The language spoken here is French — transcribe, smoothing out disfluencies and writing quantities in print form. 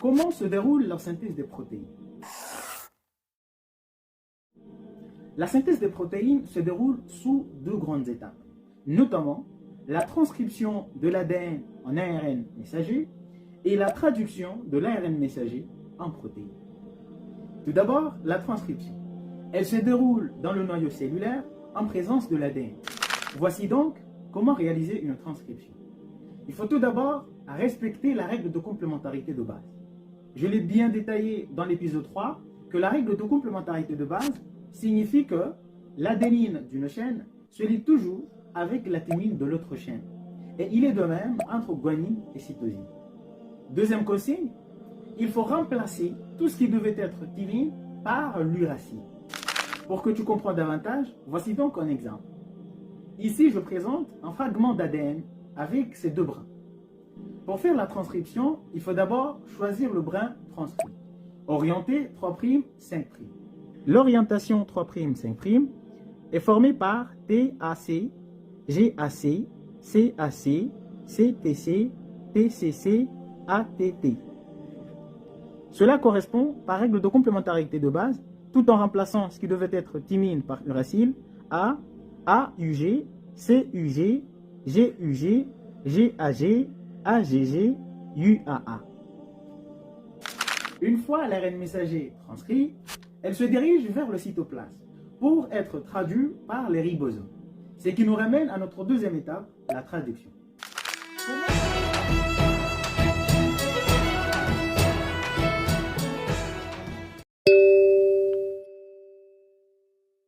Comment se déroule la synthèse des protéines? La synthèse des protéines se déroule sous deux grandes étapes, notamment la transcription de l'ADN en ARN messager et la traduction de l'ARN messager en protéines. Tout d'abord, la transcription. Elle se déroule dans le noyau cellulaire en présence de l'ADN. Voici donc comment réaliser une transcription. Il faut tout d'abord respecter la règle de complémentarité de base. Je l'ai bien détaillé dans l'épisode 3 que la règle de complémentarité de base signifie que l'adénine d'une chaîne se lie toujours avec la thymine de l'autre chaîne. Et il est de même entre guanine et cytosine. Deuxième consigne, il faut remplacer tout ce qui devait être thymine par l'uracile. Pour que tu comprennes davantage, voici donc un exemple. Ici, je présente un fragment d'ADN avec ces deux brins. Pour faire la transcription, il faut d'abord choisir le brin transcrit, orienté 3', 5'. L'orientation 3', 5' est formée par TAC, GAC, CAC, CTC, TCC, ATT. Cela correspond par règle de complémentarité de base, tout en remplaçant ce qui devait être thymine par uracile, à AUG, CUG, GUG, GAG, AGG, UAA. Une fois l'ARN messager transcrit, elle se dirige vers le cytoplasme pour être traduit par les ribosomes. Ce qui nous ramène à notre deuxième étape, la traduction.